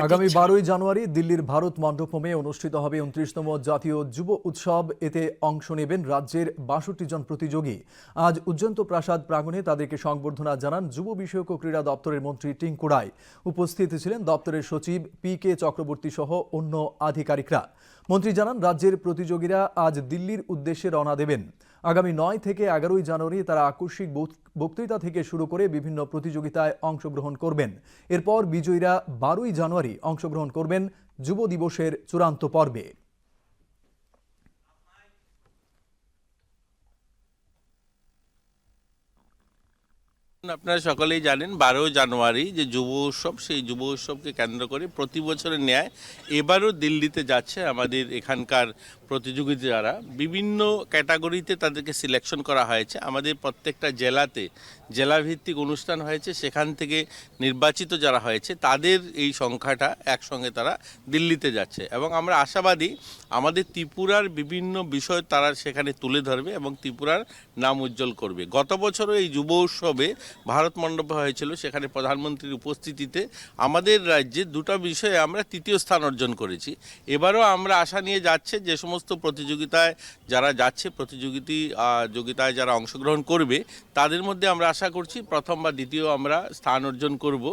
আগামী 12ই জানুয়ারি দিল্লির ভারত মণ্ডপমে অনুষ্ঠিত হবে 29তম জাতীয় যুব উৎসব। এতে অংশ নেবেন রাজ্যের 62 জন প্রতিযোগী। আজ উজ্জন্ত প্রাসাদ প্রাঙ্গণে তাদেরকে সংবর্ধনা জানান যুব বিষয়ক ও ক্রীড়া দপ্তরের মন্ত্রী টিঙ্কু রায়। উপস্থিত ছিলেন দপ্তরের সচিব PK চক্রবর্তী সহ অন্য আধিকারিকরা। মন্ত্রী জানান, রাজ্যের প্রতিযোগীরা আজ দিল্লির উদ্দেশ্যে রওনা দেবেন। আগামী 9 থেকে 11ই জানুয়ারি তারা আকস্মিক বক্তৃতা থেকে শুরু করে বিভিন্ন প্রতিযোগিতায় অংশগ্রহণ করবেন। এরপর বিজয়ীরা 12ই জানুয়ারি অংশগ্রহণ করবেন যুব দিবসের চূড়ান্ত পর্বে। আপনারা সকলেই জানেন 12 জানুয়ারি যে যুব উৎসব, সেই যুব উৎসবকে কেন্দ্র করে প্রতি বছরের ন্যায় এবারও দিল্লিতে যাচ্ছে আমাদের এখানকার প্রতিযোগী যারা বিভিন্ন ক্যাটাগরিতে তাদেরকে সিলেকশন করা হয়েছে। আমাদের প্রত্যেকটা জেলাতে জেলাভিত্তিক অনুষ্ঠান হয়েছে, সেখান থেকে নির্বাচিত যারা হয়েছে তাদের এই সংখ্যাটা একসঙ্গে তারা দিল্লিতে যাচ্ছে এবং আমরা আশাবাদী আমাদের ত্রিপুরার বিভিন্ন বিষয় তারা সেখানে তুলে ধরবে এবং ত্রিপুরার নাম উজ্জ্বল করবে। গত বছরও এই যুব উৎসবে ভারত মণ্ডপে হয়েছিল, সেখানে প্রধানমন্ত্রীর উপস্থিতিতে আমাদের রাজ্যে দুটো বিষয়ে আমরা তৃতীয় স্থান অর্জন করেছি। এবারও আমরা আশা নিয়ে যাচ্ছে যে সমস্ত প্রতিযোগিতায় যারা যাচ্ছে, প্রতিযোগিতায় যারা অংশগ্রহণ করবে তাদের মধ্যে আমরা আশা করছি প্রথম বা দ্বিতীয় আমরা স্থান অর্জন করব।